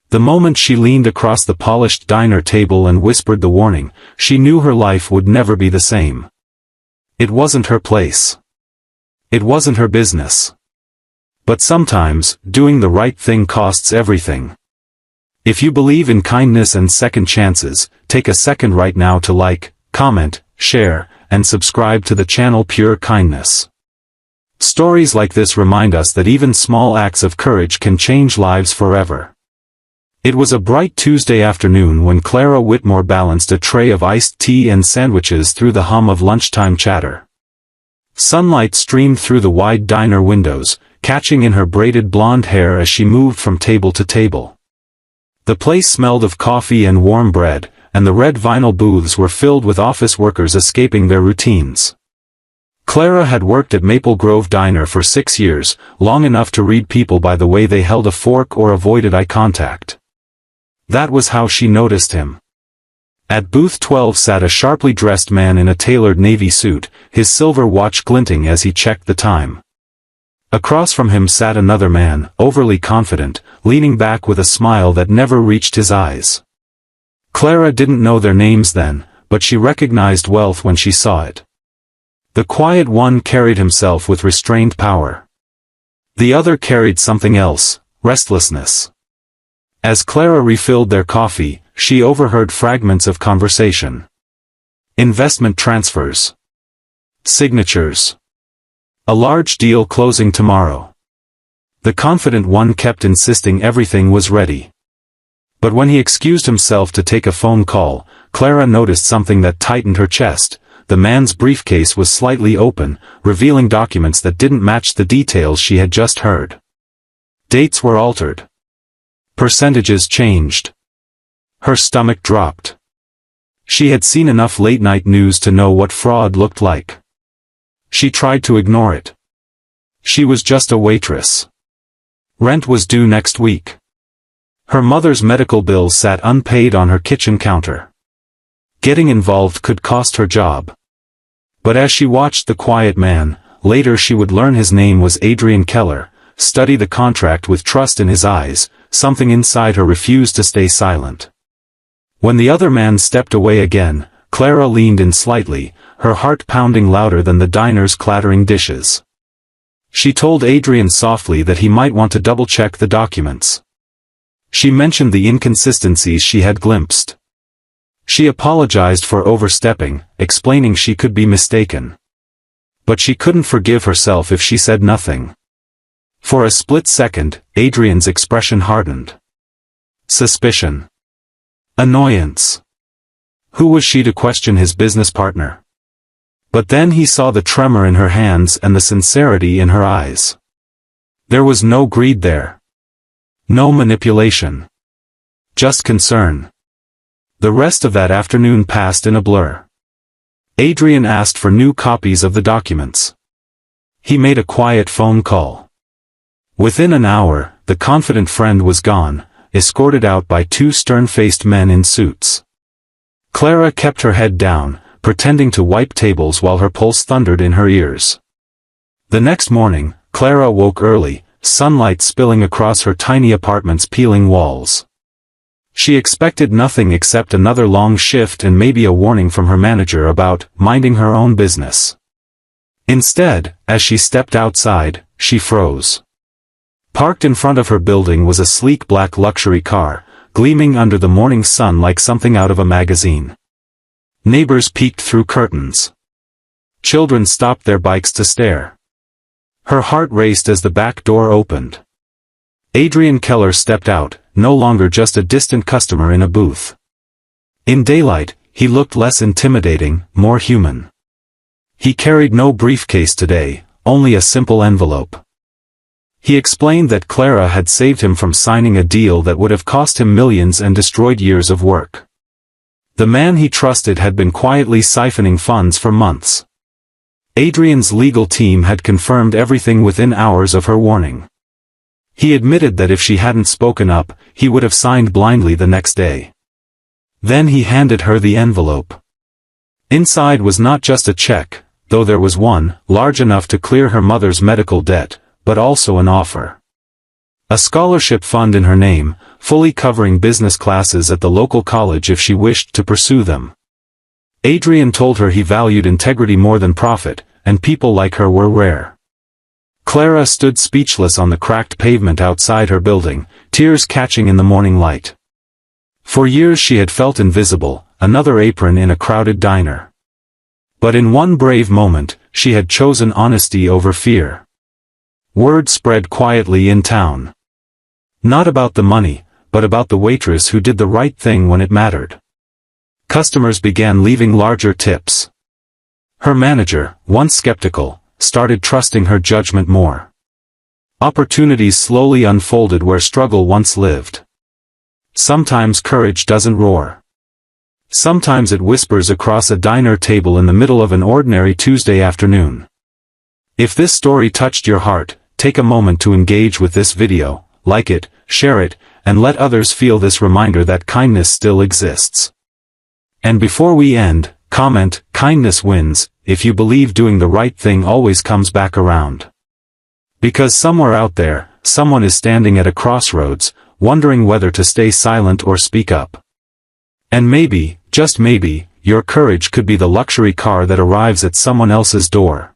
The moment she leaned across the polished diner table and whispered the warning, she knew her life would never be the same. It wasn't her place. It wasn't her business. But sometimes, doing the right thing costs everything. If you believe in kindness and second chances, take a second right now to like, comment, share, and subscribe to the channel Pure Kindness. Stories like this remind us that even small acts of courage can change lives forever. It was a bright Tuesday afternoon when Clara Whitmore balanced a tray of iced tea and sandwiches through the hum of lunchtime chatter. Sunlight streamed through the wide diner windows, catching in her braided blonde hair as she moved from table to table. The place smelled of coffee and warm bread, and the red vinyl booths were filled with office workers escaping their routines. Clara had worked at Maple Grove Diner for 6 years, long enough to read people by the way they held a fork or avoided eye contact. That was how she noticed him. At booth 12 sat a sharply dressed man in a tailored navy suit, his silver watch glinting as he checked the time. Across from him sat another man, overly confident, leaning back with a smile that never reached his eyes. Clara didn't know their names then, but she recognized wealth when she saw it. The quiet one carried himself with restrained power. The other carried something else, restlessness. As Clara refilled their coffee, she overheard fragments of conversation. Investment transfers. Signatures. A large deal closing tomorrow. The confident one kept insisting everything was ready. But when he excused himself to take a phone call, Clara noticed something that tightened her chest. The man's briefcase was slightly open, revealing documents that didn't match the details she had just heard. Dates were altered. Percentages changed. Her stomach dropped. She had seen enough late-night news to know what fraud looked like. She tried to ignore it. She was just a waitress. Rent was due next week. Her mother's medical bills sat unpaid on her kitchen counter. Getting involved could cost her job. But as she watched the quiet man, later she would learn his name was Adrian Keller, study the contract with trust in his eyes, something inside her refused to stay silent. When the other man stepped away again, Clara leaned in slightly, her heart pounding louder than the diner's clattering dishes. She told Adrian softly that he might want to double-check the documents. She mentioned the inconsistencies she had glimpsed. She apologized for overstepping, explaining she could be mistaken. But she couldn't forgive herself if she said nothing. For a split second, Adrian's expression hardened. Suspicion. Annoyance. Who was she to question his business partner? But then he saw the tremor in her hands and the sincerity in her eyes. There was no greed there. No manipulation. Just concern. The rest of that afternoon passed in a blur. Adrian asked for new copies of the documents. He made a quiet phone call. Within an hour, the confident friend was gone, escorted out by 2 stern-faced men in suits. Clara kept her head down, pretending to wipe tables while her pulse thundered in her ears. The next morning, Clara woke early, sunlight spilling across her tiny apartment's peeling walls. She expected nothing except another long shift and maybe a warning from her manager about minding her own business. Instead, as she stepped outside, she froze. Parked in front of her building was a sleek black luxury car, gleaming under the morning sun like something out of a magazine. Neighbors peeked through curtains. Children stopped their bikes to stare. Her heart raced as the back door opened. Adrian Keller stepped out, no longer just a distant customer in a booth. In daylight, he looked less intimidating, more human. He carried no briefcase today, only a simple envelope. He explained that Clara had saved him from signing a deal that would have cost him millions and destroyed years of work. The man he trusted had been quietly siphoning funds for months. Adrian's legal team had confirmed everything within hours of her warning. He admitted that if she hadn't spoken up, he would have signed blindly the next day. Then he handed her the envelope. Inside was not just a check, though there was one, large enough to clear her mother's medical debt, but also an offer. A scholarship fund in her name, fully covering business classes at the local college if she wished to pursue them. Adrian told her he valued integrity more than profit, and people like her were rare. Clara stood speechless on the cracked pavement outside her building, tears catching in the morning light. For years she had felt invisible, another apron in a crowded diner. But in one brave moment, she had chosen honesty over fear. Word spread quietly in town. Not about the money, but about the waitress who did the right thing when it mattered. Customers began leaving larger tips. Her manager, once skeptical, started trusting her judgment more. Opportunities slowly unfolded where struggle once lived. Sometimes courage doesn't roar. Sometimes it whispers across a diner table in the middle of an ordinary Tuesday afternoon. If this story touched your heart, take a moment to engage with this video, like it, share it, and let others feel this reminder that kindness still exists. And before we end, comment, kindness wins, if you believe doing the right thing always comes back around. Because somewhere out there, someone is standing at a crossroads, wondering whether to stay silent or speak up. And maybe, just maybe, your courage could be the luxury car that arrives at someone else's door.